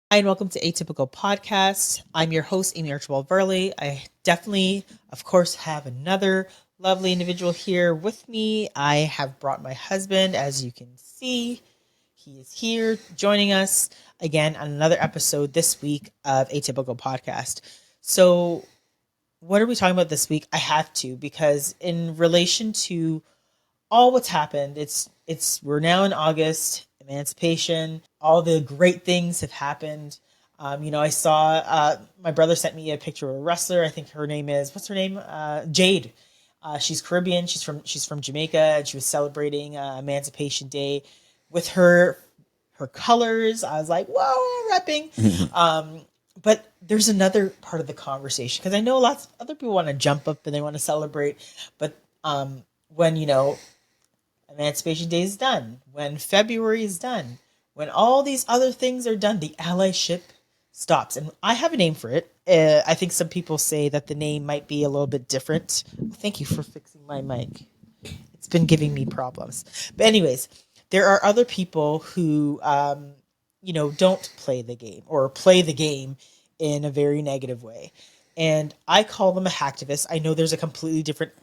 Hi, and welcome to Atypical Podcast. I'm your host, Amie Archibald-Varley. I definitely, of course, have another lovely individual here with me. I have brought my husband, as you can see. He is here joining us again on another episode this week of Atypical Podcast. So, what are we talking about this week? I have to, because in relation to all what's happened, we're now in August. Emancipation, all the great things have happened. I saw my brother sent me a picture of a wrestler. I think her name is, what's her name? Jade. She's Caribbean. She's from Jamaica, and she was celebrating Emancipation Day with her colors. I was like, whoa, repping. But there's another part of the conversation, because I know lots of other people want to jump up and they want to celebrate, but when Emancipation Day is done, when February is done, when all these other things are done, the allyship stops. And I have a name for it. I think some people say that the name might be a little bit different. Thank you for fixing my mic. It's been giving me problems. But anyways, there are other people who, don't play the game, or play the game in a very negative way. And I call them a hacktivist. I know there's a completely different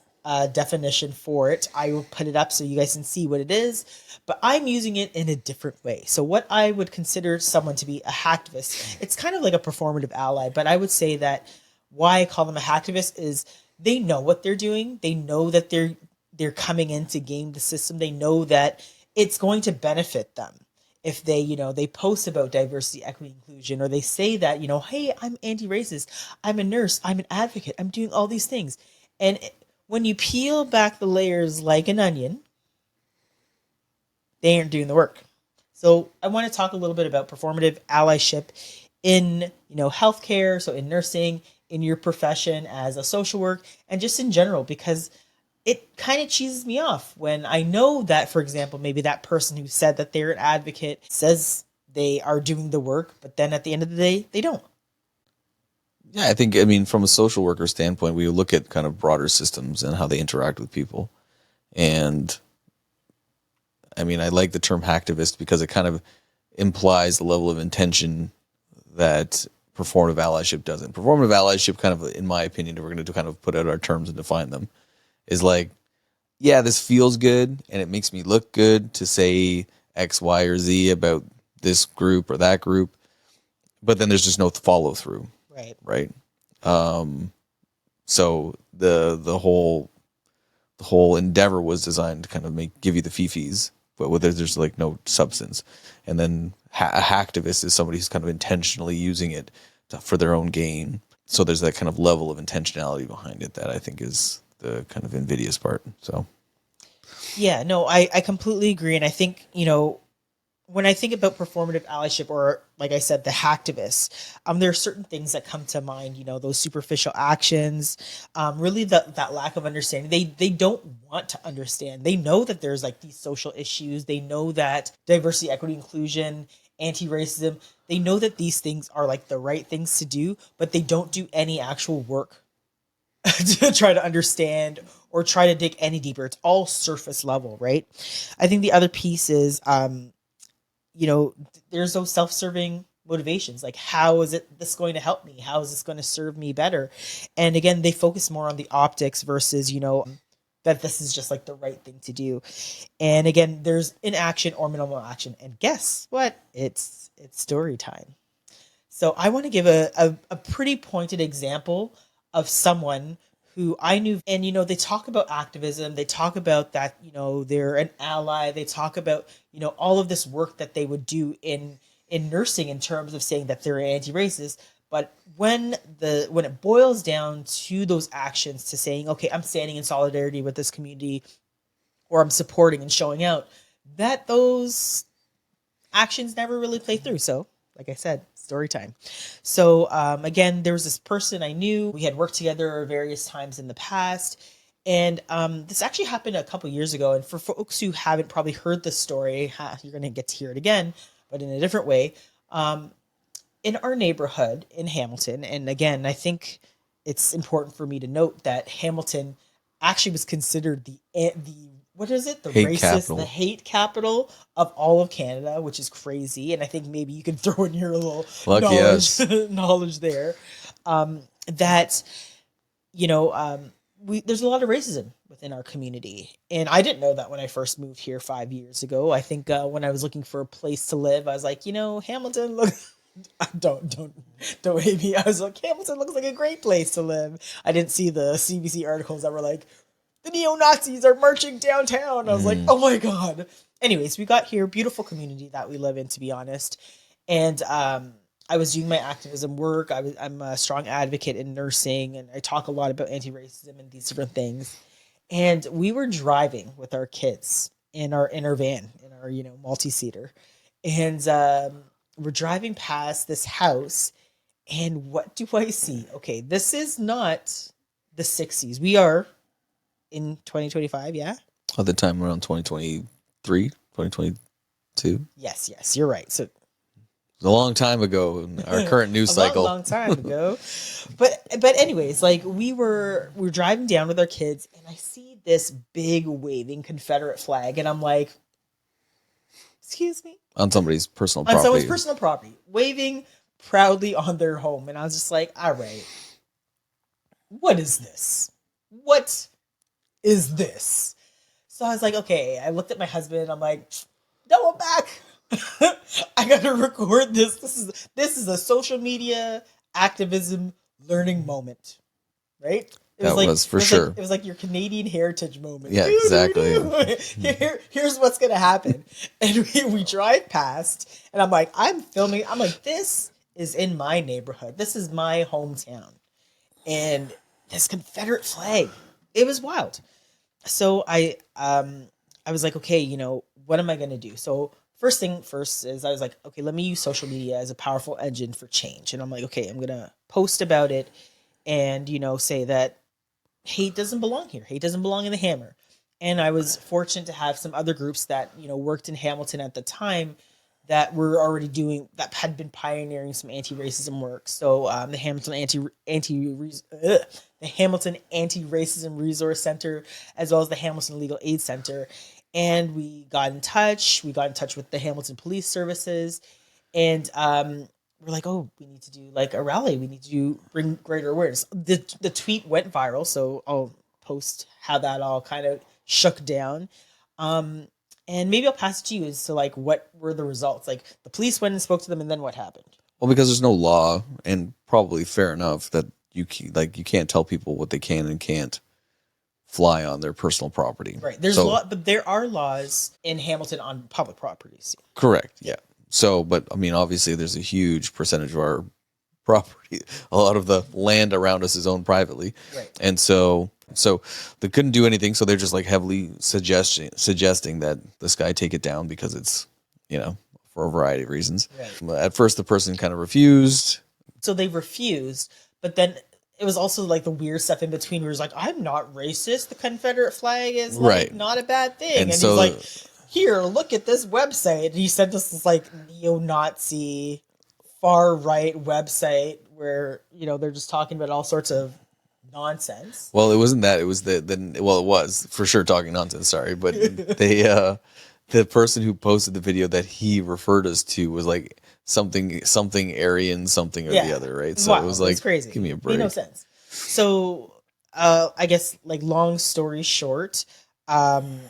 definition for it. I will put it up so you guys can see what it is, but I'm using it in a different way. So what I would consider someone to be a hacktivist, it's kind of like a performative ally, but I would say that why I call them a hacktivist is they know what they're doing. They know that they're coming in to game the system. They know that it's going to benefit them if they post about diversity, equity, inclusion, or they say that, hey, I'm anti-racist, I'm a nurse, I'm an advocate, I'm doing all these things. And when you peel back the layers like an onion, they aren't doing the work. So I want to talk a little bit about performative allyship in, healthcare, so in nursing, in your profession as a social work, and just in general, because it kind of cheeses me off when I know that, for example, maybe that person who said that they're an advocate says they are doing the work, but then at the end of the day, they don't. Yeah, I mean, from a social worker standpoint, we look at kind of broader systems and how they interact with people. And I mean, I like the term hacktivist because it kind of implies the level of intention that performative allyship doesn't. Performative allyship, kind of, in my opinion, if we're going to kind of put out our terms and define them, is like, yeah, this feels good and it makes me look good to say X, Y, or Z about this group or that group, but then there's just no follow through. Right. So the whole endeavor was designed to kind of give you the fifis, but whether there's like no substance. And then a hacktivist is somebody who's kind of intentionally using it for their own gain. So there's that kind of level of intentionality behind it that I think is the kind of invidious part. So yeah, no, I completely agree. And I think, when I think about performative allyship, or like I said, the hacktivists, there are certain things that come to mind. Those superficial actions, really that lack of understanding. They don't want to understand. They know that there's like these social issues. They know that diversity, equity, inclusion, anti-racism. They know that these things are like the right things to do, but they don't do any actual work to try to understand or try to dig any deeper. It's all surface level, right? I think the other piece is, there's those self-serving motivations. Like, how is this going to help me? How is this going to serve me better? And again, they focus more on the optics versus, that this is just like the right thing to do. And again, there's inaction or minimal action. And guess what? It's story time. So I want to give a pretty pointed example of someone who I knew. And, they talk about activism. They talk about that, they're an ally. They talk about, all of this work that they would do in nursing in terms of saying that they're anti-racist. But when it boils down to those actions, to saying, okay, I'm standing in solidarity with this community, or I'm supporting and showing out, that those actions never really play through. So, like I said, story time. So, again, there was this person I knew. We had worked together various times in the past. And this actually happened a couple years ago. And for folks who haven't probably heard this story, you're going to get to hear it again, but in a different way. In our neighborhood in Hamilton, and again, I think it's important for me to note that Hamilton actually was considered the what is it? The Hate racist, capital. the hate capital of all of Canada, which is crazy. And I think maybe you can throw in your little Lucky knowledge, us. knowledge there. That, you know, there's a lot of racism within our community. And I didn't know that when I first moved here 5 years ago. I think when I was looking for a place to live, I was like, you know, Hamilton, look, don't hate me. I was like, Hamilton looks like a great place to live. I didn't see the CBC articles that were like, the neo-Nazis are marching downtown. I was like, oh my God. Anyways, we got here, beautiful community that we live in, to be honest. And I was doing my activism work. I'm a strong advocate in nursing, and I talk a lot about anti-racism and these different things. And we were driving with our kids in our van, in our, you know, multi-seater. And we're driving past this house, and what do I see? Okay, this is not the 60s. We are in 2025, yeah? At the time around 2023, 2022. Yes, you're right. So A long time ago in our current news cycle. long time ago. But anyways, like we're driving down with our kids, and I see this big waving Confederate flag, and I'm like, excuse me? On somebody's personal On property. someone's personal property, waving proudly on their home. And I was just like, all right, what is this? What is this? So I was like, okay. I looked at my husband. I'm like, no, I'm back. I gotta record this. This is a social media activism learning moment, right? It was like your Canadian heritage moment. Yeah, exactly. Here's what's gonna happen, and we drive past, and I'm filming. I'm like, this is in my neighborhood. This is my hometown, and this Confederate flag. It was wild. So I was like, okay, you know, what am I gonna do? So first thing first is I was like, okay, let me use social media as a powerful engine for change. And I'm like, okay, I'm going to post about it and, you know, say that hate doesn't belong here. Hate doesn't belong in the Hammer. And I was fortunate to have some other groups that, you know, worked in Hamilton at the time that were already that had been pioneering some anti-racism work. So the Hamilton Anti-Racism Resource Center, as well as the Hamilton Legal Aid Center. And we got in touch. We got in touch with the Hamilton Police Services, and we're like, "Oh, we need to do like a rally. We need to bring greater awareness." The tweet went viral, so I'll post how that all kind of shook down. And maybe I'll pass it to you as to like what were the results. Like the police went and spoke to them, and then what happened? Well, because there's no law, and probably fair enough that you can't tell people what they can and can't fly on their personal property. Right. But there are laws in Hamilton on public properties. Correct. Yeah. So, but I mean, obviously, there's a huge percentage of our property. A lot of the land around us is owned privately, right? And so they couldn't do anything. So they're just like heavily suggesting that this guy take it down because it's, you know, for a variety of reasons. Right. At first, the person kind of refused. So they refused, but then it was also like the weird stuff in between where he's like, I'm not racist. The Confederate flag is like not a bad thing. And so, he's like, here, look at this website. And he sent us this like neo-Nazi far right website where, you know, they're just talking about all sorts of nonsense. Well, it wasn't that. It was it was for sure talking nonsense. Sorry. But the person who posted the video that he referred us to was like, something Aryan, something or the other, right? So it was like, crazy. Give me a break. Made no sense. So I guess like long story short, maybe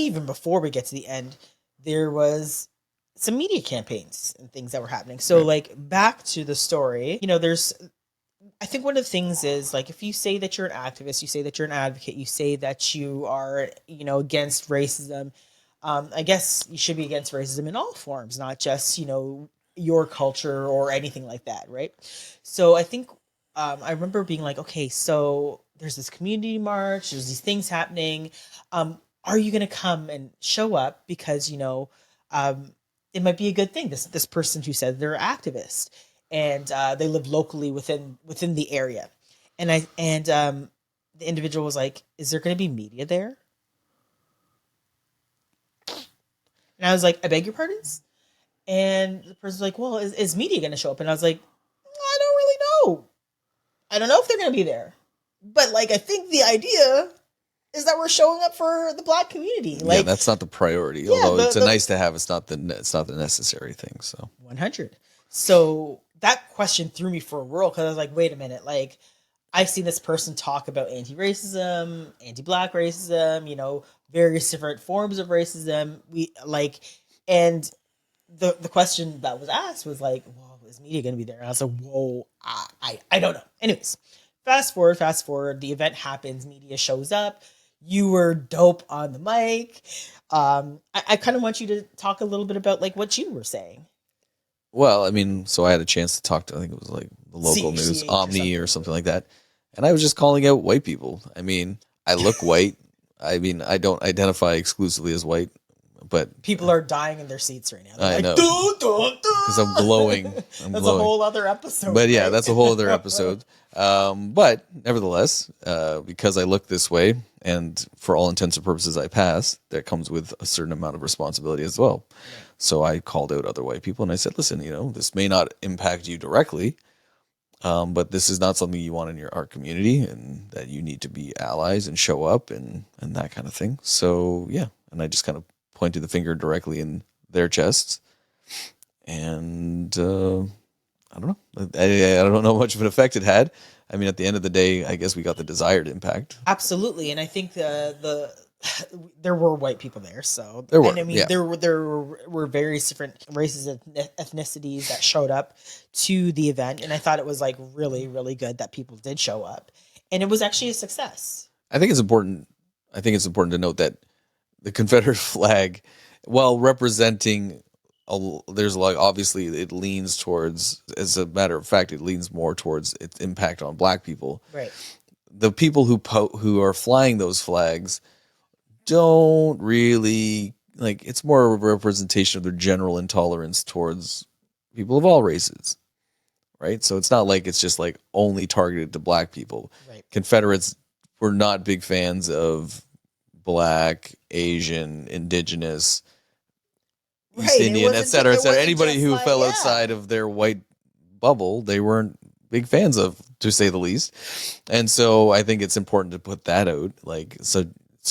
even before we get to the end, there was some media campaigns and things that were happening. So like back to the story, you know, I think one of the things is like, if you say that you're an activist, you say that you're an advocate, you say that you are, you know, against racism, I guess you should be against racism in all forms, not just, you know, your culture or anything like that, right? So I think I remember being like, okay, so there's this community march, there's these things happening. Are you going to come and show up? Because, you know, it might be a good thing. This person who said they're an activist and they live locally within the area. And the individual was like, is there going to be media there? And I was like, I beg your pardons? And the person's like, well, is media going to show up? And I was like, I don't really know. I don't know if they're going to be there. But, like, I think the idea is that we're showing up for the Black community. Like, yeah, that's not the priority. Although it's a nice to have, it's not the necessary thing. So 100. So that question threw me for a whirl because I was like, wait a minute, like I've seen this person talk about anti-racism, anti-Black racism, you know, various different forms of racism. And the question that was asked was like, well, is media going to be there? And I was like, whoa, I don't know. Anyways, fast forward, the event happens, media shows up. You were dope on the mic. I kind of want you to talk a little bit about like what you were saying. Well, I mean, so I had a chance to talk to, I think it was like the local news, Omni or something like that. And I was just calling out white people. I mean, I look white. I mean, I don't identify exclusively as white, but people are dying in their seats right now. They're I know. Because I'm glowing. That's a whole other episode. But yeah, that's a whole other episode. But nevertheless, because I look this way and for all intents and purposes I pass, that comes with a certain amount of responsibility as well. Yeah. So I called out other white people and I said, listen, you know, this may not impact you directly, but this is not something you want in our community, and that you need to be allies and show up and that kind of thing. So yeah, and I just kind of pointed the finger directly in their chests. And I don't know. I don't know how much of an effect it had. I mean, at the end of the day, I guess we got the desired impact. Absolutely, and I think there were white people there. So there were. And I mean, there were various different races and ethnicities that showed up to the event, and I thought it was like really, really good that people did show up, and it was actually a success. I think it's important to note that the Confederate flag, while representing, there's like, obviously it leans towards, as a matter of fact, it leans more towards its impact on Black people. Right. The people who are flying those flags don't really, like, it's more of a representation of their general intolerance towards people of all races. Right. So it's not like it's just like only targeted to Black people. Right. Confederates were not big fans of Black, Asian, Indigenous, East Indian, et cetera, et cetera. Anybody who fell outside of their white bubble, they weren't big fans of, to say the least. And so I think it's important to put that out. Like, so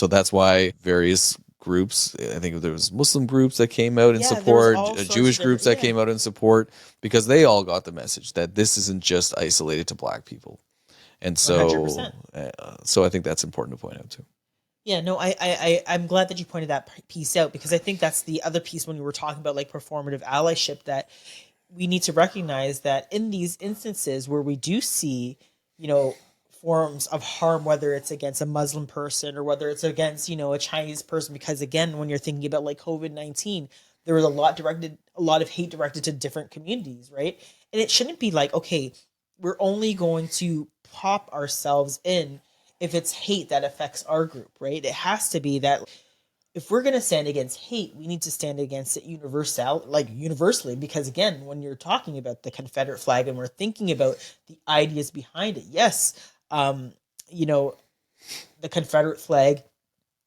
that's why various groups, I think there was Muslim groups that came out in support, Jewish groups that came out in support, because they all got the message that this isn't just isolated to Black people. And so, so I think that's important to point out too. Yeah, no, I'm glad that you pointed that piece out, because I think that's the other piece when we were talking about like performative allyship, that we need to recognize that in these instances where we do see, you know, forms of harm, whether it's against a Muslim person or whether it's against, you know, a Chinese person, because again, when you're thinking about like COVID-19, there was a lot of hate directed to different communities, right? And it shouldn't be like, okay, we're only going to pop ourselves in if it's hate that affects our group, right? It has to be that if we're going to stand against hate, we need to stand against it universally, because again, when you're talking about the Confederate flag and we're thinking about the ideas behind it, yes, you know, the Confederate flag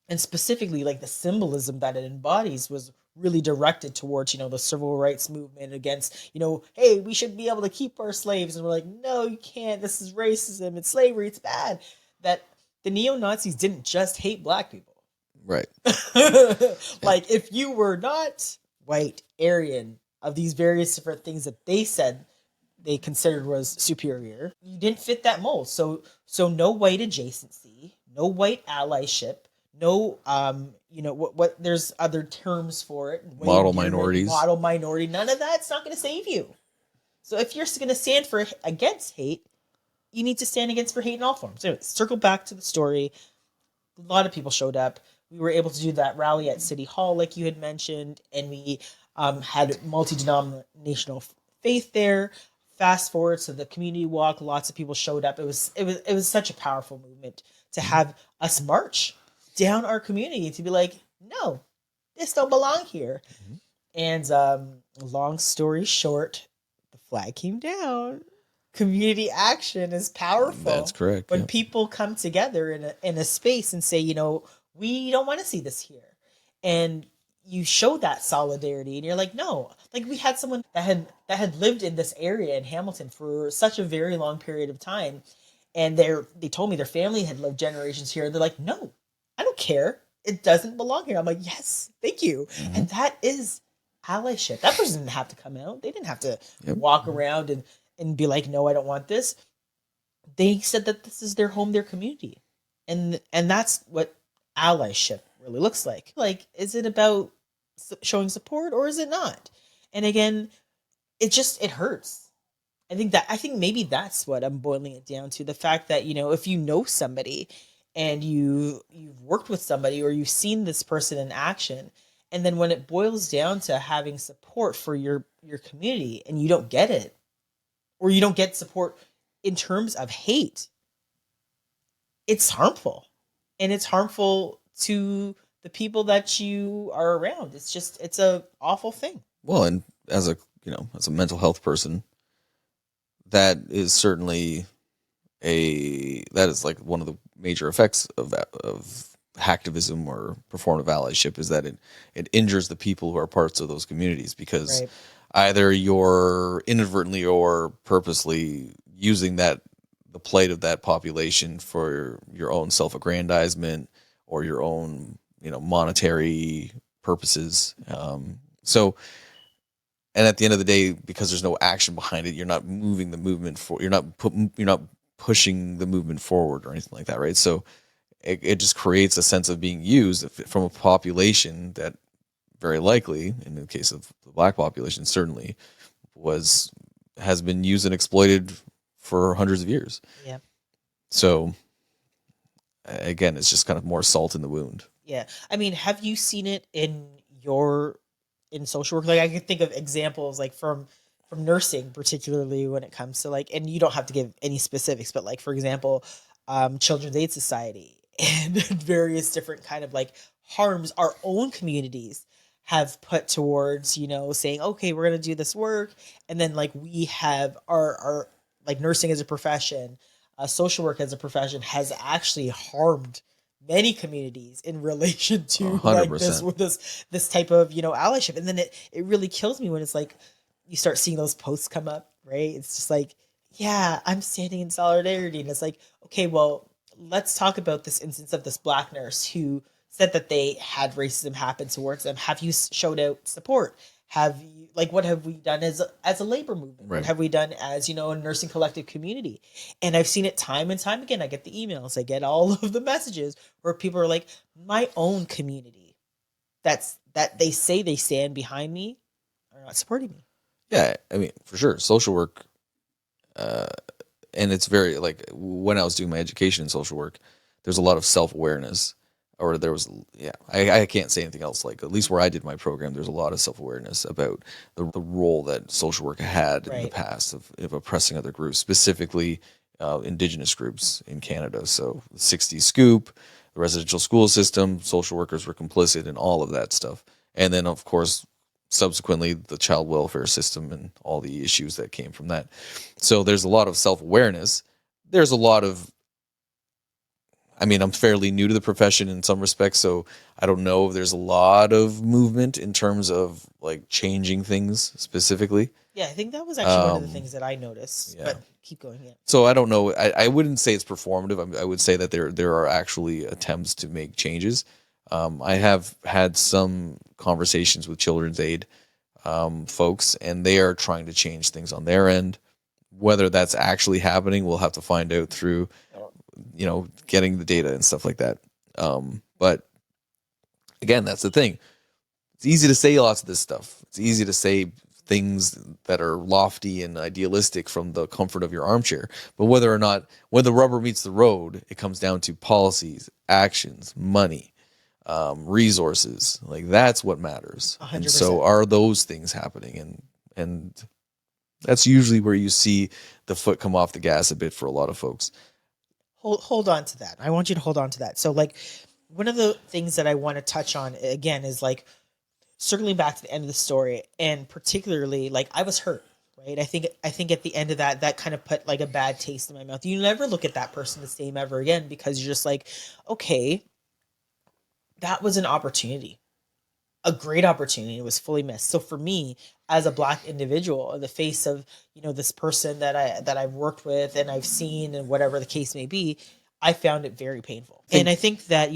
and specifically like the symbolism that it embodies was really directed towards, you know, the civil rights movement against, you know, hey, we should be able to keep our slaves. And we're like, no, you can't. This is racism. It's slavery. It's bad. That the neo-Nazis didn't just hate Black people. Right. Like, if you were not white, Aryan, of these various different things that they said they considered was superior, you didn't fit that mold. So no white adjacency, no white allyship, no, you know, what there's other terms for it. Model minority, none of that's not going to save you. So if you're going to stand against hate, you need to stand against for hate in all forms. So circle back to the story. A lot of people showed up. We were able to do that rally at City Hall, like you had mentioned, and we had multi-denominational faith there. Fast forward to the community walk, lots of people showed up. It was such a powerful movement to have us march down our community to be like, no, this don't belong here. Mm-hmm. And long story short, the flag came down. Community action is powerful. That's correct. When people come together in a space and say, you know, we don't want to see this here. And you show that solidarity and you're like, no, like we had someone that had lived in this area in Hamilton for such a very long period of time. And they told me their family had lived generations here. And they're like, no, I don't care. It doesn't belong here. I'm like, yes, thank you. Mm-hmm. And that is allyship. That person didn't have to come out. They didn't have to Yep. walk around and be like, no, I don't want this. They said that this is their home, their community. And that's what allyship really looks like. Like, is it about showing support or is it not? And again, it hurts. I think maybe that's what I'm boiling it down to. The fact that, if you know somebody and you've worked with somebody or you've seen this person in action, and then when it boils down to having support for your community and you don't get it, or you don't get support in terms of hate, it's harmful. And it's harmful to the people that you are around. It's a awful thing. Well, and as a mental health person, that is certainly that is like one of the major effects of hacktivism or performative allyship, is that it injures the people who are parts of those communities, because Right. either you're inadvertently or purposely using the plight of that population for your own self-aggrandizement or your own monetary purposes. So, and at the end of the day, because there's no action behind it, you're not moving the movement you're not pushing the movement forward or anything like that, right? So it just creates a sense of being used from a population that very likely, in the case of the Black population, certainly has been used and exploited for hundreds of years. Yeah. So again, it's just kind of more salt in the wound. Yeah. I mean, have you seen it in social work? Like, I can think of examples like from nursing, particularly when it comes to like, and you don't have to give any specifics, but like, for example, Children's Aid Society and various different kind of like harms our own communities have put towards, saying, okay, we're going to do this work. And then like we have our like nursing as a profession, social work as a profession has actually harmed many communities in relation to like 100%. this type of, allyship. And then it really kills me when it's like, you start seeing those posts come up, right? It's just like, yeah, I'm standing in solidarity. And it's like, okay, well, let's talk about this instance of this Black nurse who said that they had racism happen towards them. Have you showed out support? Have you, like, what have we done as a labor movement? Right. What have we done as, a nursing collective community? And I've seen it time and time again. I get the emails, I get all of the messages where people are like, my own community that they say they stand behind me are not supporting me. Yeah, I mean, for sure, social work, and it's very, like, when I was doing my education in social work, there's a lot of self-awareness, or there was, I can't say anything else. Like, at least where I did my program, there's a lot of self-awareness about the role that social work had in the past of oppressing other groups, specifically Indigenous groups in Canada. So the 60s scoop, the residential school system, social workers were complicit in all of that stuff. And then, of course, subsequently the child welfare system and all the issues that came from that. So there's a lot of self-awareness. There's a lot of, I mean, I'm fairly new to the profession in some respects, so I don't know if there's a lot of movement in terms of like changing things specifically. Yeah, I think that was actually one of the things that I noticed. Yeah. But keep going. Yeah. So I don't know. I wouldn't say it's performative. I would say that there are actually attempts to make changes. I have had some conversations with Children's Aid folks, and they are trying to change things on their end. Whether that's actually happening, we'll have to find out through, getting the data and stuff like that. But again, that's the thing. It's easy to say lots of this stuff. It's easy to say things that are lofty and idealistic from the comfort of your armchair. But whether or not, when the rubber meets the road, it comes down to policies, actions, money, resources. Like, that's what matters. 100%. And so are those things happening? And that's usually where you see the foot come off the gas a bit for a lot of folks. Hold on to that. I want you to hold on to that. So, like, one of the things that I want to touch on again is like circling back to the end of the story, and particularly like I was hurt, right? I think at the end of that kind of put like a bad taste in my mouth. You never look at that person the same ever again, because you're just like, okay, that was an opportunity, a great opportunity. It was fully missed. So for me, as a Black individual, in the face of, this person that I've worked with and I've seen and whatever the case may be, I found it very painful. And I think that,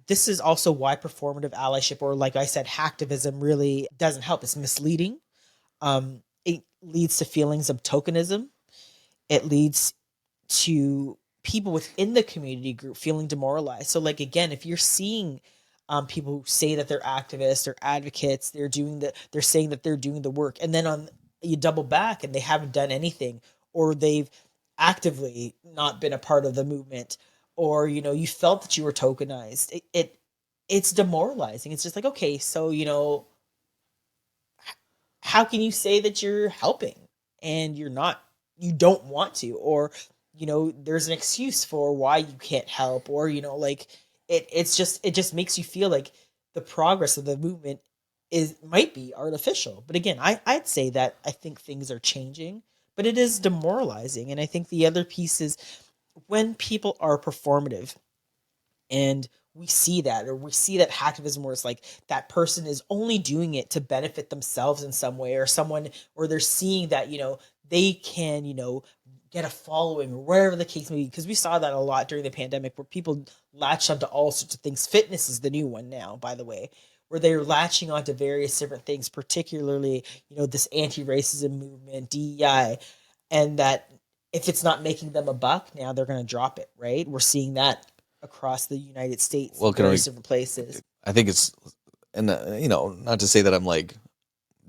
this is also why performative allyship, or like I said, hacktivism, really doesn't help. It's misleading. It leads to feelings of tokenism. It leads to people within the community group feeling demoralized. So, like, again, if you're seeing people who say that they're activists or advocates, they're saying that they're doing the work, and then you double back and they haven't done anything, or they've actively not been a part of the movement, or you felt that you were tokenized. It's demoralizing. It's just like, okay, so how can you say that you're helping and you're not, you don't want to, or there's an excuse for why you can't help, or like it just makes you feel like the progress of the movement might be artificial. But again, I'd say that I think things are changing, but it is demoralizing. And I think the other piece is when people are performative, and we see that, or we see that hacktivism where it's like that person is only doing it to benefit themselves in some way, or someone, or they're seeing that they can get a following, or whatever the case may be. Because we saw that a lot during the pandemic, where people latched onto all sorts of things. Fitness is the new one now, by the way, where they're latching onto various different things, particularly this anti-racism movement, DEI, and that if it's not making them a buck, now they're going to drop it. Right? We're seeing that across the United States, Well, various different places. I think it's, and not to say that I'm like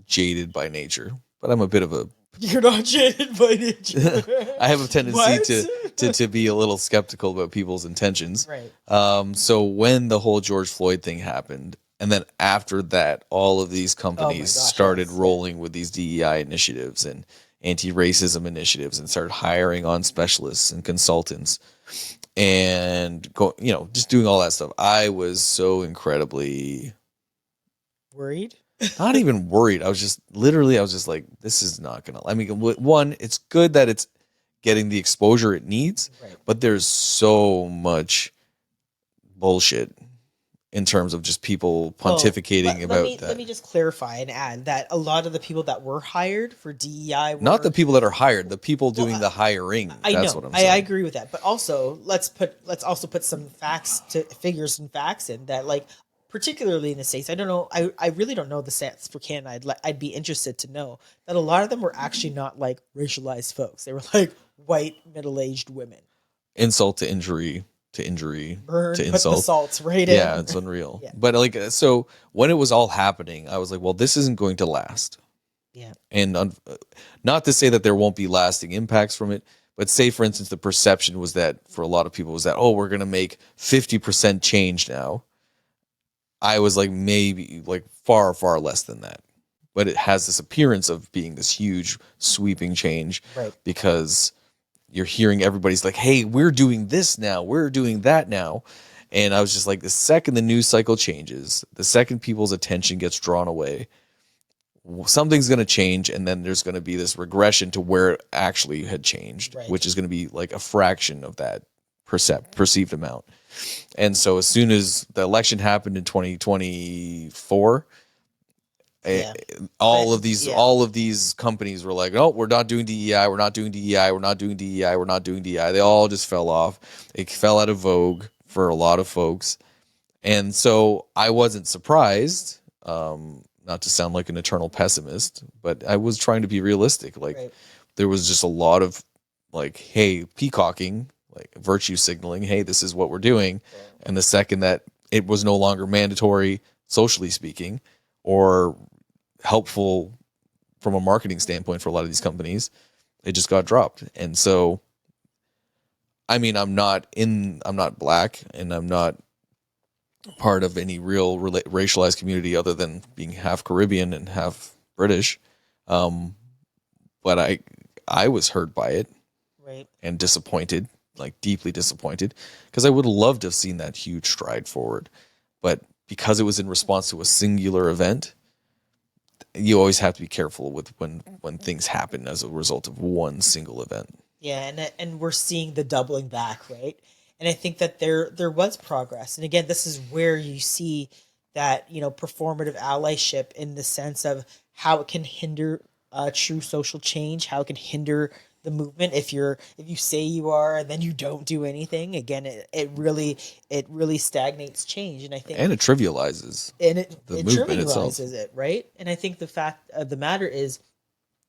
jaded by nature, but I'm a bit of a. You're not jaded by nature. I have a tendency to be a little skeptical about people's intentions. Right. So when the whole George Floyd thing happened, and then after that, all of these companies started rolling with these DEI initiatives and anti-racism initiatives, and started hiring on specialists and consultants, and just doing all that stuff. I was so incredibly worried. Not even worried. I was just like, this is not gonna. I mean, one, it's good that it's getting the exposure it needs, right, but there's so much bullshit in terms of just people pontificating about that. Let me just clarify and add that a lot of the people that were hired for DEI were not the people that are hired, the people doing the hiring. That's what I'm saying. I agree with that, but also let's also put some figures and facts in that, like, particularly in the States. I don't know. I really don't know the stats for Canada. I'd be interested to know that a lot of them were actually not like racialized folks. They were like white middle-aged women. Insult to injury to injury Burn, to insult. Put the salts right in. Yeah, in. it's unreal. Yeah. But like, so when it was all happening, I was like, well, this isn't going to last. Yeah. And not to say that there won't be lasting impacts from it, but say, for instance, the perception was that for a lot of people was that, oh, we're going to make 50% change now. I was like, maybe like far, far less than that. But it has this appearance of being this huge sweeping change, right, because you're hearing everybody's like, hey, we're doing this now, we're doing that now. And I was just like, the second the news cycle changes, the second people's attention gets drawn away, something's going to change. And then there's going to be this regression to where it actually had changed, right, which is going to be like a fraction of that perceived amount. And so as soon as the election happened in 2024, all of these companies were like, oh, we're not doing DEI, we're not doing DEI, we're not doing DEI, we're not doing DEI. They all just fell off. It fell out of vogue for a lot of folks. And so I wasn't surprised, not to sound like an eternal pessimist, but I was trying to be realistic. Like, right, there was just a lot of like, hey, peacocking, like virtue signaling, hey, this is what we're doing. And the second that it was no longer mandatory, socially speaking, or helpful from a marketing standpoint for a lot of these companies, it just got dropped. And so, I mean, I'm not black, and I'm not part of any real racialized community other than being half Caribbean and half British. But I was hurt by it, right, and disappointed, like deeply disappointed, because I would love to have seen that huge stride forward. But because it was in response to a singular event, you always have to be careful with when things happen as a result of one single event. Yeah, and we're seeing the doubling back, right? And I think that there was progress. And again, this is where you see that, performative allyship, in the sense of how it can hinder true social change, how it can hinder the movement. If you say you are and then you don't do anything, again, it really stagnates change. And I think, and it trivializes the it movement itself. trivializes it, right? And I think the fact of the matter is,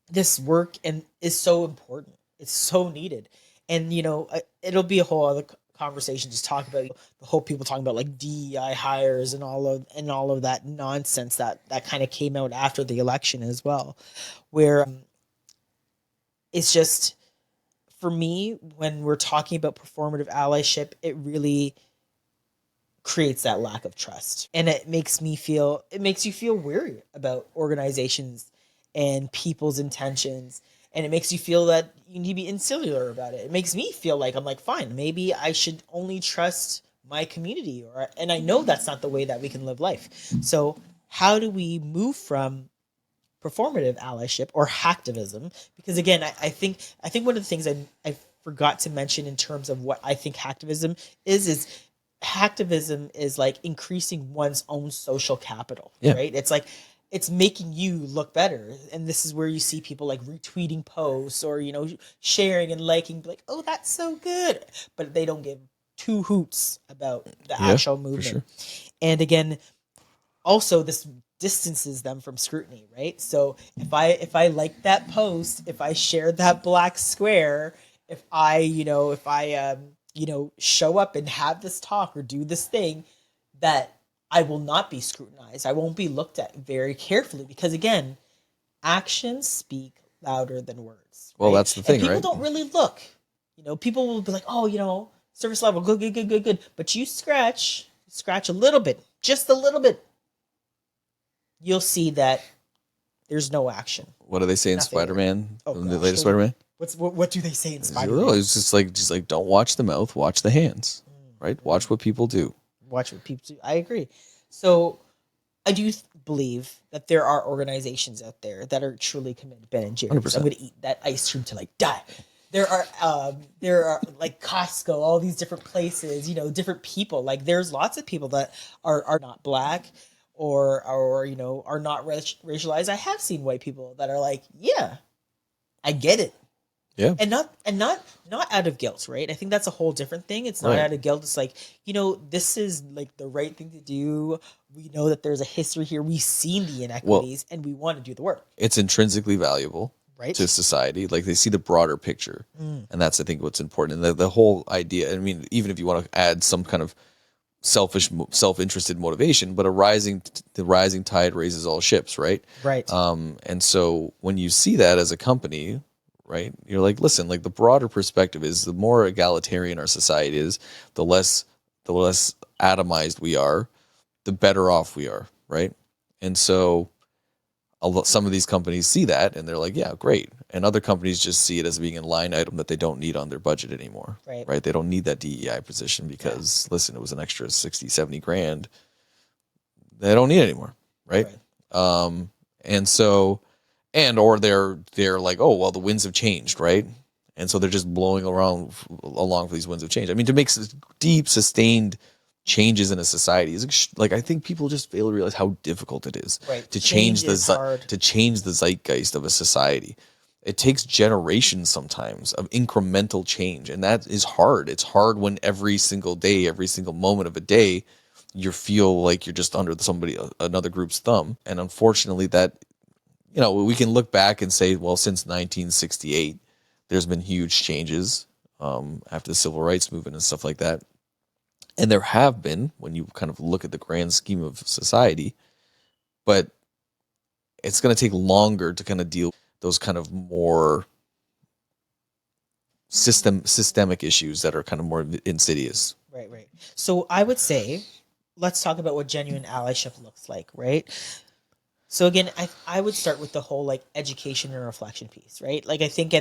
this work and is so important. It's so needed. And it'll be a whole other conversation, just talk about the whole people talking about like DEI hires and all of that nonsense that kind of came out after the election as well, where it's just, for me, when we're talking about performative allyship, it really creates that lack of trust, and it makes you feel weary about organizations and people's intentions, and it makes you feel that you need to be insular about it. It makes me feel like, I'm like, fine, maybe I should only trust my community, and I know that's not the way that we can live life. So how do we move from performative allyship or hacktivism? Because again, I think one of the things I forgot to mention in terms of what I think hacktivism is hacktivism is like increasing one's own social capital, right? It's like, it's making you look better. And this is where you see people like retweeting posts or, sharing and liking, like, oh, that's so good. But they don't give two hoots about the actual movement. Sure. And again, also this distances them from scrutiny, right? So if I like that post, if I share that black square, if I show up and have this talk or do this thing, that I will not be scrutinized. I won't be looked at very carefully, because again, actions speak louder than words. Right? Well, that's the thing, and people right? don't really look. People will be like, oh, service level, good. But you scratch a little bit, just a little bit, you'll see that there's no action. What do they say in Spider-Man? Oh, the latest Spider-Man? What do they say in Spider-Man? It's just like don't watch the mouth, watch the hands, right? Watch what people do. Watch what people do. I agree. So I do believe that there are organizations out there that are truly committed. Ben and Jerry's. 100%. I'm going to eat that ice cream till I die. There are like Costco, all these different places, different people. Like there's lots of people that are not black or are not racialized. I have seen white people that are like, yeah, I get it. Yeah. And not out of guilt, right? I think that's a whole different thing. It's not out of guilt. It's like, this is like the right thing to do. We know that there's a history here. We've seen the inequities and we want to do the work. It's intrinsically valuable to society. Like they see the broader picture. And that's, I think, what's important. And the whole idea, I mean, even if you want to add some kind of self-interested motivation, but the rising tide raises all ships, right? Right. And so when you see that as a company, right, you're like, listen, like the broader perspective is the more egalitarian our society is, the less atomized we are, the better off we are, right? And so some of these companies see that and they're like, yeah, great. And other companies just see it as being a line item that they don't need on their budget anymore, right? They don't need that DEI position because, listen, it was an extra 60, 70 grand. They don't need it anymore, right? And so, or they're like, oh, well, the winds have changed, right? And so they're just blowing along for these winds of change. I mean, to make deep, sustained changes in a society is like, I think people just fail to realize how difficult it is to change the zeitgeist of a society. It takes generations sometimes of incremental change, and that is hard. It's hard when every single day, every single moment of a day, you feel like you're just under another group's thumb. And unfortunately, that, we can look back and say, well, since 1968, there's been huge changes after the civil rights movement and stuff like that. And there have been, when you kind of look at the grand scheme of society, but it's going to take longer to kind of deal with those kind of more systemic issues that are kind of more insidious. Right. So I would say, let's talk about what genuine allyship looks like, right? So again, I would start with the whole like education and reflection piece, right? Like I think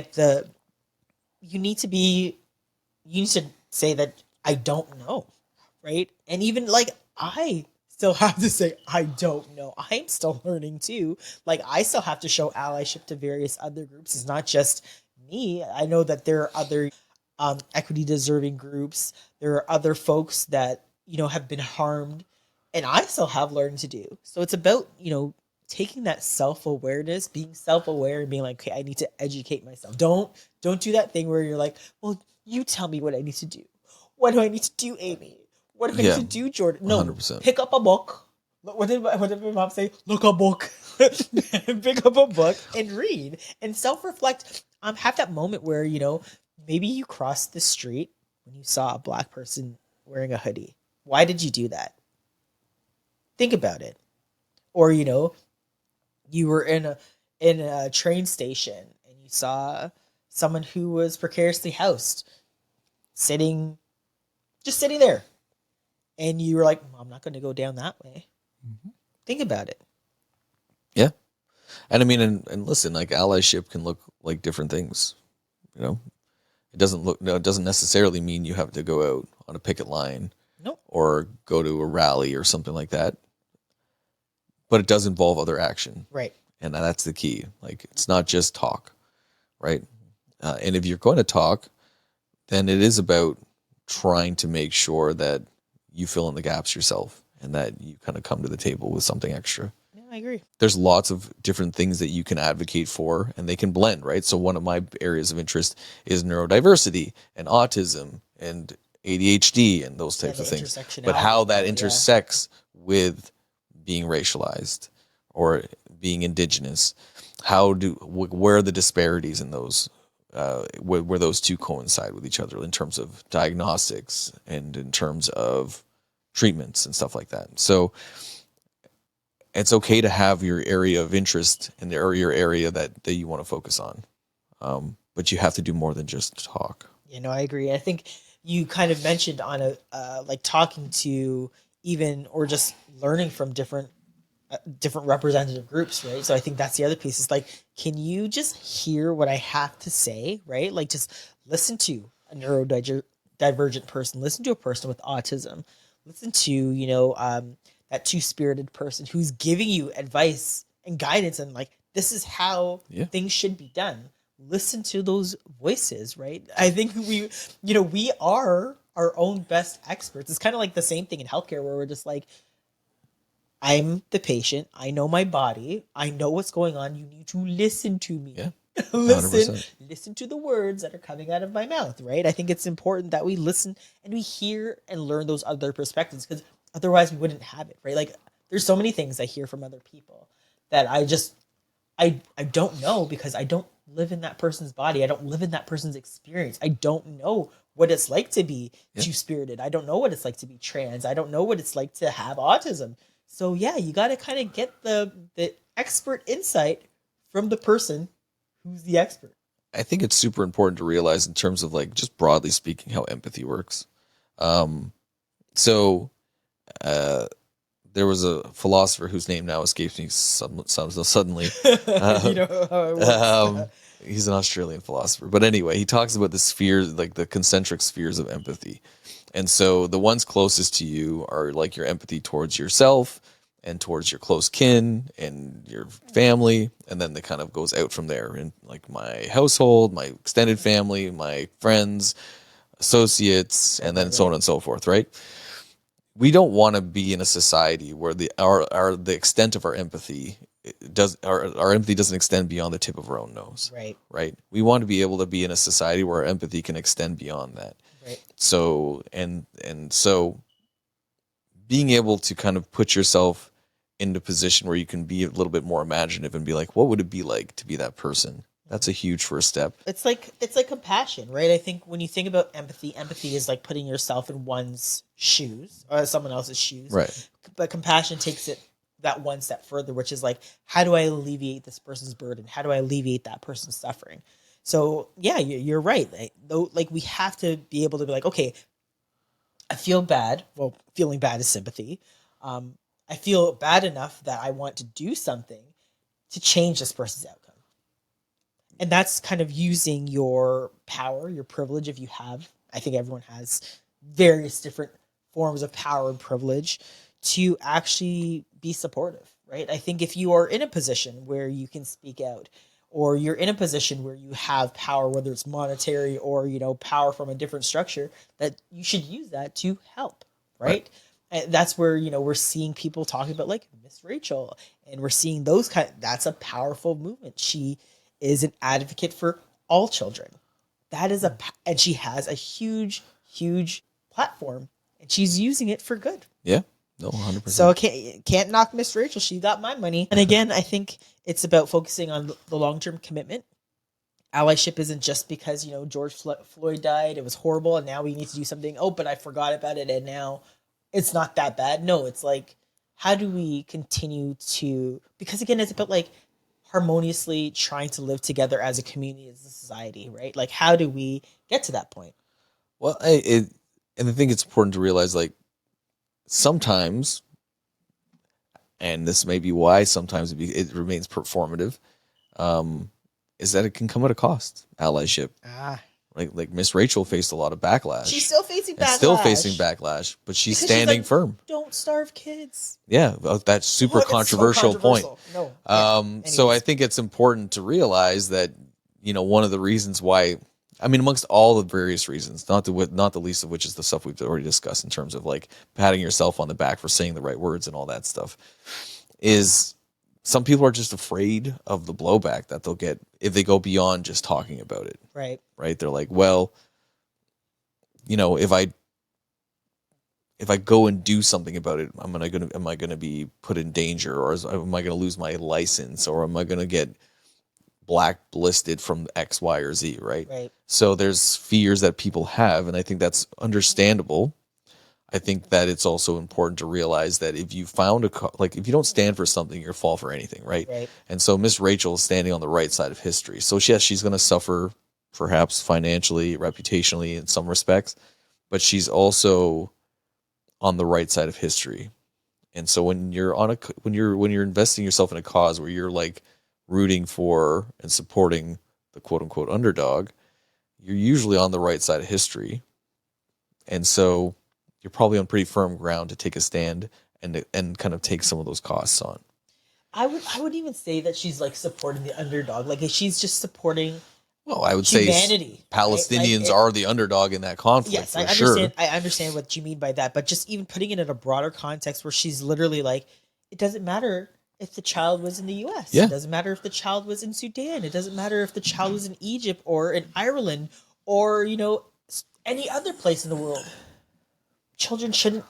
you need to say that I don't know, right? And even like I still have to say I don't know. I'm still learning too. Like I still have to show allyship to various other groups. It's not just me. I know that there are other equity deserving groups. There are other folks that have been harmed, and I still have learning to do. So it's about taking that self-awareness, being self-aware and being like, okay, I need to educate myself. Don't do that thing where you're like, well, you tell me what I need to do. What do I need to do, Amie? What do I need Yeah, to do, Jordan? No, 100%. pick up a book. What did my mom say? Look a book. Pick up a book and read and self-reflect. Have that moment where, you know, maybe you crossed the street when you saw a black person wearing a hoodie. Why did you do that? Think about it. Or, you know, you were in a train station and you saw someone who was precariously housed sitting there, and you were like, I'm not going to go down that way. Mm-hmm. Think about it. Yeah. And I mean, and listen, like allyship can look like different things, you know. It doesn't necessarily mean you have to go out on a picket line, nope, or go to a rally or something like that. But it does involve other action. Right. And that's the key. Like, it's not just talk, right? And if you're going to talk, then it is about trying to make sure that you fill in the gaps yourself and that you kind of come to the table with something extra. Yeah, I agree. There's lots of different things that you can advocate for, and they can blend, right? So one of my areas of interest is neurodiversity and autism and ADHD and those types of things. But how that intersects with being racialized or being indigenous, where are the disparities in those, where those two coincide with each other in terms of diagnostics and in terms of treatments and stuff like that. So it's okay to have your area of interest and your area that you want to focus on. But you have to do more than just talk. You know, I agree. I think you kind of mentioned on like talking to even, or just learning from different representative groups, right? So I think that's the other piece. Is like, can you just hear what I have to say, right? Like, just listen to a neurodivergent person, listen to a person with autism, listen to, you know, that two-spirited person who's giving you advice and guidance and like, this is how things should be done. Listen to those voices, right? I think we are our own best experts. It's kind of like the same thing in healthcare where we're just like, I'm the patient. I know my body. I know what's going on. You need to listen to me. Yeah. Listen to the words that are coming out of my mouth, right? I think it's important that we listen and we hear and learn those other perspectives, because otherwise we wouldn't have it, right? Like, there's so many things I hear from other people that I don't know, because I don't live in that person's body. I don't live in that person's experience. I don't know what it's like to be two-spirited. I don't know what it's like to be trans. I don't know what it's like to have autism. So yeah, you got to kind of get the expert insight from the person who's the expert. I think it's super important to realize in terms of, like, just broadly speaking, how empathy works. There was a philosopher whose name now escapes me suddenly. You know how it works. He's an Australian philosopher. But anyway, he talks about the spheres, like the concentric spheres of empathy. And so the ones closest to you are like your empathy towards yourself and towards your close kin and your family. And then it kind of goes out from there in, like, my household, my extended family, my friends, associates, and then so on and so forth, right? We don't want to be in a society where the extent of our empathy our empathy doesn't extend beyond the tip of our own nose. Right. We want to be able to be in a society where our empathy can extend beyond that. Right. So so being able to kind of put yourself in a position where you can be a little bit more imaginative and be like, what would it be like to be that person? That's a huge first step. It's like compassion, right? I think when you think about empathy is like putting yourself in one's shoes or someone else's shoes. Right. But compassion takes it that one step further, which is like, how do I alleviate this person's burden? How do I alleviate that person's suffering? So yeah, you're right. Like we have to be able to be like, okay, I feel bad. Well, feeling bad is sympathy. I feel bad enough that I want to do something to change this person's outcome. And that's kind of using your power, your privilege, if you have. I think everyone has various different forms of power and privilege to actually be supportive, right? I think if you are in a position where you can speak out, or you're in a position where you have power, whether it's monetary or, power from a different structure, that you should use that to help, right? And that's where, we're seeing people talking about like Miss Rachel, and we're seeing those that's a powerful movement. She is an advocate for all children. That is and she has a huge, huge platform, and she's using it for good. Yeah. No, 100%. So can't knock Miss Rachel. She got my money. And again, I think it's about focusing on the long-term commitment. Allyship isn't just because, George Floyd died, it was horrible, and now we need to do something. Oh, but I forgot about it, and now it's not that bad. No, it's like, how do we continue to, because again, it's about like harmoniously trying to live together as a community, as a society, right? Like, how do we get to that point? Well, and I think it's important to realize, like, sometimes, and this may be why sometimes it remains performative, is that it can come at a cost. Allyship. Like Miss Rachel faced a lot of backlash. She's still facing backlash. But she's because standing she's like, firm. Don't starve kids. Yeah, that's super controversial point. No. So I think it's important to realize that, one of the reasons why, I mean, amongst all the various reasons, not the least of which is the stuff we've already discussed in terms of like patting yourself on the back for saying the right words and all that stuff, is some people are just afraid of the blowback that they'll get if they go beyond just talking about it. Right. Right. They're like, well, if I go and do something about it, am I gonna be put in danger, or am I gonna lose my license, or am I gonna get blacklisted from X, Y, or Z? Right. Right. So there's fears that people have, and I think that's understandable. I think that it's also important to realize that if you if you don't stand for something, you'll fall for anything, right? Right. And so Miss Rachel is standing on the right side of history. So yes, she's going to suffer perhaps financially, reputationally in some respects, but she's also on the right side of history. And so when you're when you're investing yourself in a cause where you're like rooting for and supporting the quote unquote underdog, you're usually on the right side of history. And so you're probably on pretty firm ground to take a stand and kind of take some of those costs on. I would even say that she's like supporting the underdog. Like she's just supporting. Well, I would humanity, say Palestinians right? are the underdog in that conflict. Yes, for I understand. Sure. I understand what you mean by that, but just even putting it in a broader context where she's literally like, it doesn't matter if the child was in the U.S. Yeah. It doesn't matter if the child was in Sudan. It doesn't matter if the child was in Egypt or in Ireland or any other place in the world. Children shouldn't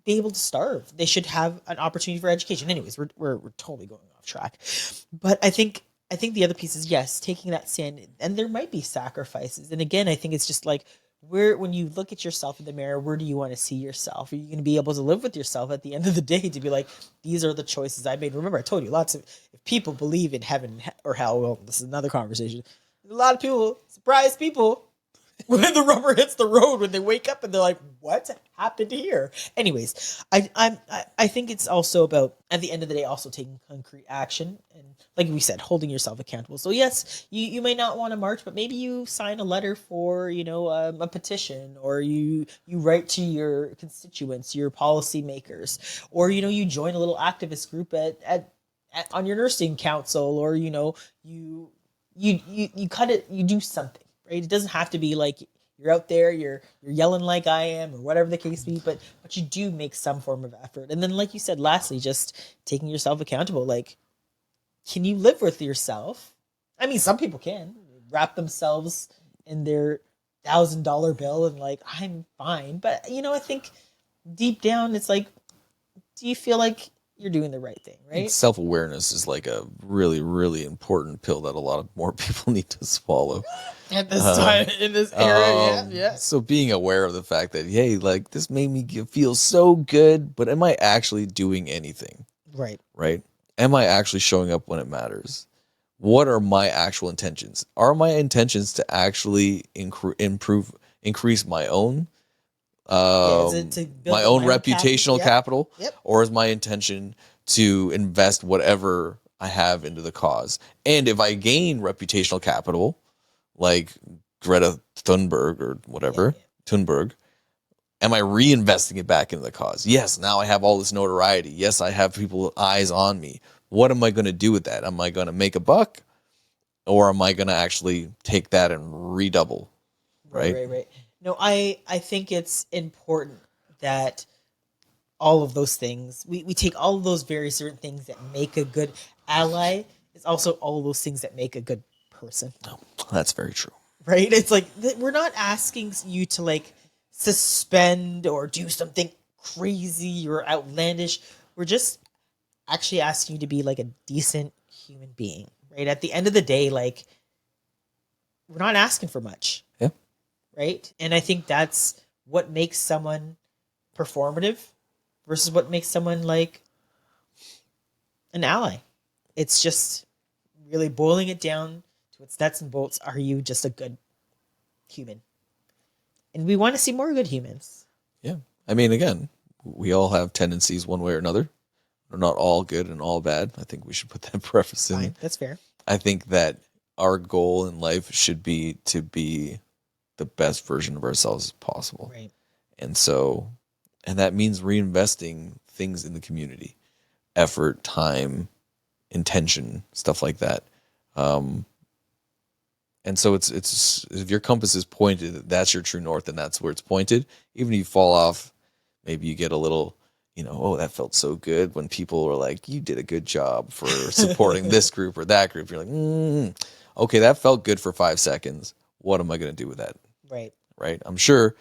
be able to starve. They should have an opportunity for education. Anyways, we're totally going off track. But I think the other piece is, yes, taking that stand, and there might be sacrifices. And again, I think it's just like, when you look at yourself in the mirror, where do you want to see yourself? Are you going to be able to live with yourself at the end of the day to be like, these are the choices I made? Remember, I told you, if people believe in heaven or hell, well, this is another conversation. A lot of people, surprise people, when the rubber hits the road, when they wake up and they're like, what happened here? Anyways, I think it's also about, at the end of the day, also taking concrete action. And like we said, holding yourself accountable. So yes, you may not want to march, but maybe you sign a letter for, a petition, or you write to your constituents, your policymakers, or, you join a little activist group at on your nursing council, or, you cut it, you do something. Right? It doesn't have to be like you're out there, you're yelling like I am, or whatever the case be, but you do make some form of effort. And then, like you said, lastly, just taking yourself accountable. Like, can you live with yourself? I mean, some people can wrap themselves in their $1,000 bill and like, I'm fine. But I think deep down, it's like, do you feel like you're doing the right thing, right? Self-awareness is like a really, really important pill that a lot of more people need to swallow. At this time, in this era, yeah. So being aware of the fact that, hey, like this made me feel so good, but am I actually doing anything? Right. Right? Am I actually showing up when it matters? What are my actual intentions? Are my intentions to actually increase my own my own reputational capital? Yep. Or is my intention to invest whatever I have into the cause? And if I gain reputational capital, like Greta Thunberg or whatever, Thunberg, am I reinvesting it back into the cause? Yes, now I have all this notoriety. Yes, I have people eyes on me. What am I going to do with that? Am I going to make a buck, or am I going to actually take that and redouble? Right. No, I think it's important that all of those things. We take all of those various different things that make a good ally. It's also all those things that make a good person. Oh, that's very true. Right? It's like we're not asking you to like suspend or do something crazy or outlandish. We're just actually asking you to be like a decent human being, right? At the end of the day, like we're not asking for much. Yeah. Right? And I think that's what makes someone performative versus what makes someone like an ally. It's just really boiling it down to its nuts and bolts. Are you just a good human? And we want to see more good humans. Yeah. I mean, again, we all have tendencies one way or another. We're not all good and all bad. I think we should put that preface in. Fine, that's fair. I think that our goal in life should be to be the best version of ourselves as possible. Right. And so, and that means reinvesting things in the community, effort, time, intention, stuff like that. And so it's if your compass is pointed, that's your true north, and that's where it's pointed. Even if you fall off, maybe you get a little, oh, that felt so good when people were like, you did a good job for supporting this group or that group. You're like, okay, that felt good for 5 seconds. What am I going to do with that? Right. Right. I'm sure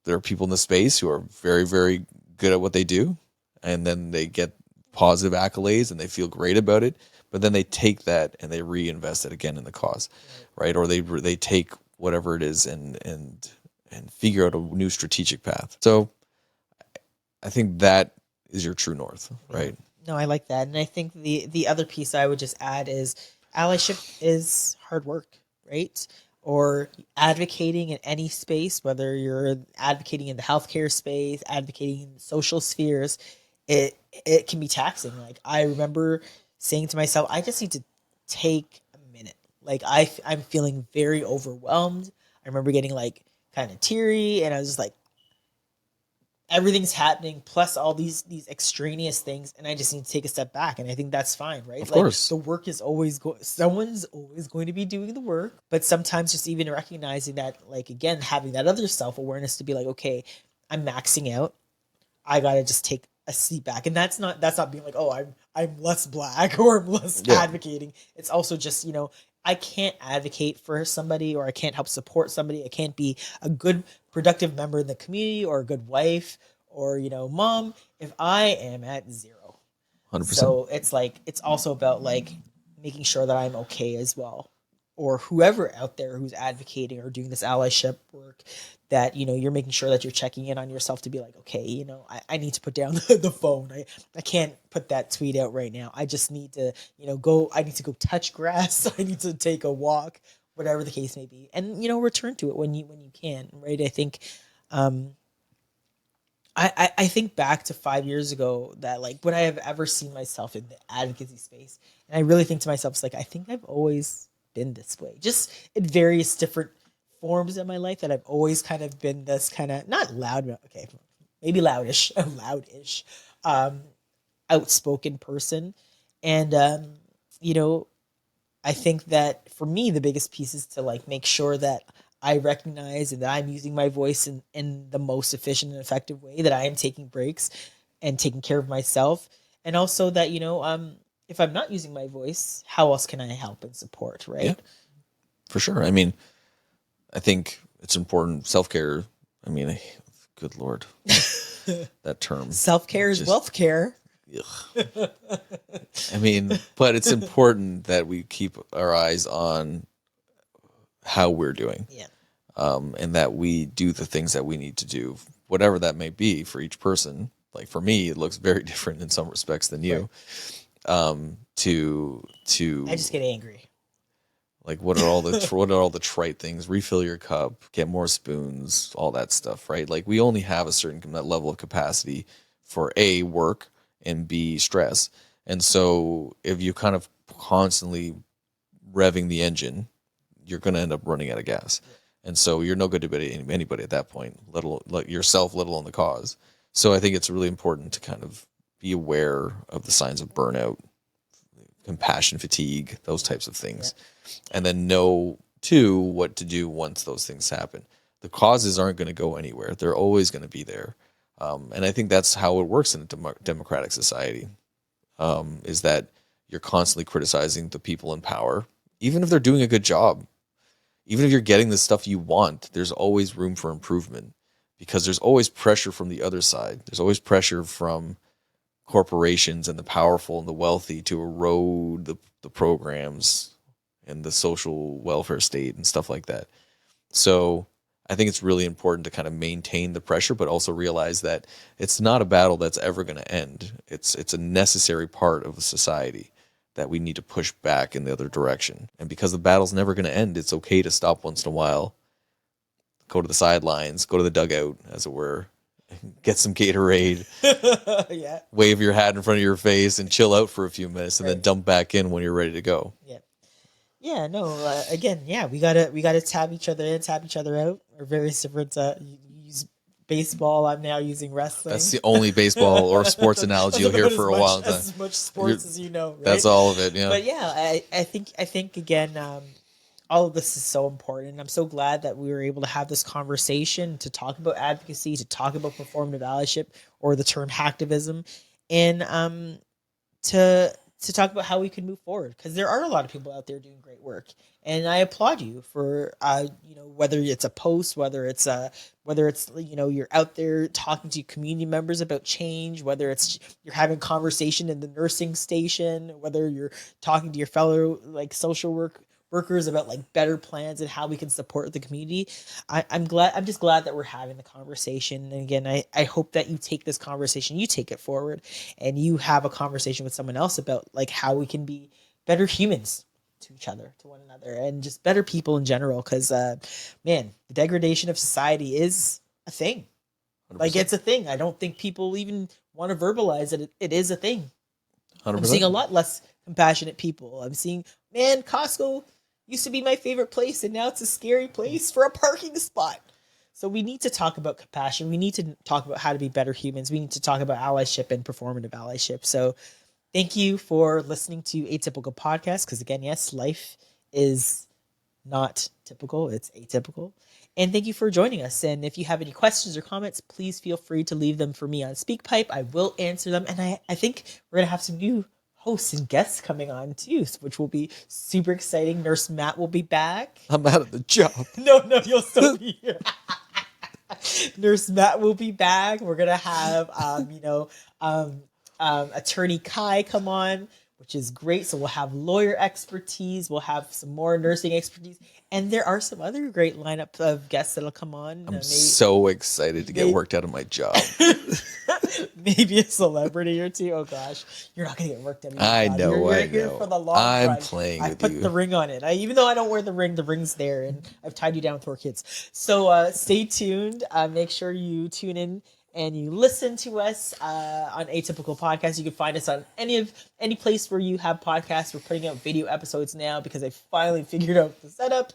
there are people in the space who are very, very good at what they do, and then they get positive accolades and they feel great about it. But then they take that and they reinvest it again in the cause, right? Or they take whatever it is and figure out a new strategic path. So I think that is your true north, right? No, I like that. And I think the other piece I would just add is allyship is hard work, right? Or advocating in any space, whether you're advocating in the healthcare space, advocating in social spheres, it can be taxing. Like I remember saying to myself, I just need to take a minute. Like I'm feeling very overwhelmed. I remember getting like kind of teary, and I was just like, everything's happening plus all these extraneous things, and I just need to take a step back. And I think that's fine, right? Of course. The work is always someone's always going to be doing the work, but sometimes just even recognizing that, like, again, having that other self-awareness to be like, okay, I'm maxing out. I gotta just take a seat back. And that's not being like, oh, I'm less black or I'm less advocating. It's also just, I can't advocate for somebody, or I can't help support somebody. I can't be a good, productive member in the community or a good wife or, mom if I am at 0. 100%. So it's like, it's also about like making sure that I'm okay as well. Or whoever out there who's advocating or doing this allyship work, that, you're making sure that you're checking in on yourself to be like, okay, I need to put down the phone. I can't put that tweet out right now. I just need to, I need to go touch grass. I need to take a walk, whatever the case may be. And, return to it when you can, right? I think, I think back to 5 years ago that, like, would I have ever seen myself in the advocacy space? And I really think to myself, it's like, I think I've always been this way, just in various different forms in my life, that I've always kind of been this kind of, not loud, okay, maybe loudish, outspoken person. And, I think that for me, the biggest piece is to like make sure that I recognize and that I'm using my voice in the most efficient and effective way, that I am taking breaks and taking care of myself. And also that, if I'm not using my voice, how else can I help and support, right? Yeah, for sure. I mean, I think it's important. Self-care, I mean, good Lord, that term. Self-care is wealth care. I mean, but it's important that we keep our eyes on how we're doing. Yeah. And that we do the things that we need to do, whatever that may be for each person. Like for me, it looks very different in some respects than you. Right. I just get angry. Like what are all the trite things? Refill your cup, get more spoons, all that stuff, right? Like we only have a certain level of capacity for A, work, and B, stress. And so if you kind of constantly revving the engine, you're going to end up running out of gas. And so you're no good to anybody at that point, let alone yourself, let alone the cause. So I think it's really important to kind of be aware of the signs of burnout, compassion fatigue, those types of things. Yeah. And then know, too, what to do once those things happen. The causes aren't going to go anywhere. They're always going to be there. And I think that's how it works in a democratic society, is that you're constantly criticizing the people in power, even if they're doing a good job. Even if you're getting the stuff you want, there's always room for improvement, because there's always pressure from the other side. There's always pressure from corporations and the powerful and the wealthy to erode the programs and the social welfare state and stuff like that. So I think it's really important to kind of maintain the pressure, but also realize that it's not a battle that's ever going to end. It's a necessary part of a society that we need to push back in the other direction. And because the battle's never going to end, it's okay to stop once in a while, go to the sidelines, go to the dugout, as it were, get some Gatorade, yeah, wave your hat in front of your face and chill out for a few minutes, and then dump back in when you're ready to go. Yeah, no. Again, yeah, we gotta tap each other in, tap each other out. Or various different. You use baseball. I'm now using wrestling. That's the only baseball or sports analogy you'll hear for a while. As much sports as you know. Right? That's all of it. Yeah. But yeah, I think again, all of this is so important. I'm so glad that we were able to have this conversation to talk about advocacy, to talk about performative allyship, or the term hacktivism, and to talk about how we can move forward, because there are a lot of people out there doing great work, and I applaud you for whether it's a post, whether it's you're out there talking to community members about change, whether it's you're having conversation in the nursing station, whether you're talking to your fellow social workers about better plans and how we can support the community. I'm just glad that we're having the conversation. And again, I hope that you take this conversation, you take it forward, and you have a conversation with someone else about how we can be better humans to each other, to one another, and just better people in general. Because man, the degradation of society is a thing. 100%. It's a thing. I don't think people even want to verbalize it. It is a thing. 100%. I'm seeing a lot less compassionate people. I'm seeing, man, Costco used to be my favorite place, and now it's a scary place for a parking spot. So we need to talk about compassion. We need to talk about how to be better humans. We need to talk about allyship and performative allyship. So thank you for listening to Atypical Podcast, because again, yes, life is not typical, it's atypical. And thank you for joining us. And if you have any questions or comments, please feel free to leave them for me on SpeakPipe. I will answer them. And I think we're going to have some new hosts and guests coming on too, which will be super exciting. Nurse Matt will be back. I'm out of the job. No, you'll still be here. Nurse Matt will be back. We're gonna have Attorney Kai come on, which is great. So we'll have lawyer expertise, we'll have some more nursing expertise, and there are some other great lineup of guests that'll come on. I'm so excited to get worked out of my job. Maybe a celebrity or two. Oh gosh, you're not gonna get worked out of your job. I know. You're here for the long I'm run. playing I with put you. the ring on it. Even though I don't wear the ring's there, and I've tied you down with 4 kids. So stay tuned. Make sure you tune in and you listen to us on Atypical Podcast. You can find us on any place where you have podcasts. We're putting out video episodes now because I finally figured out the setup.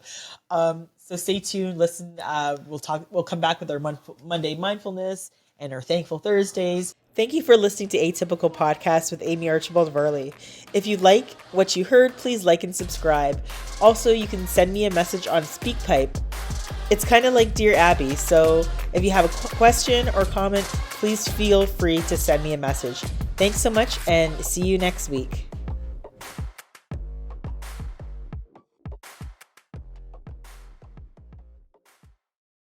So stay tuned. Listen. We'll come back with our Monday mindfulness and our Thankful Thursdays. Thank you for listening to Atypical Podcast with Amie Archibald-Varley. If you like what you heard, please like and subscribe. Also, you can send me a message on SpeakPipe. It's kind of like Dear Abby, so if you have a question or comment, please feel free to send me a message. Thanks so much, and see you next week.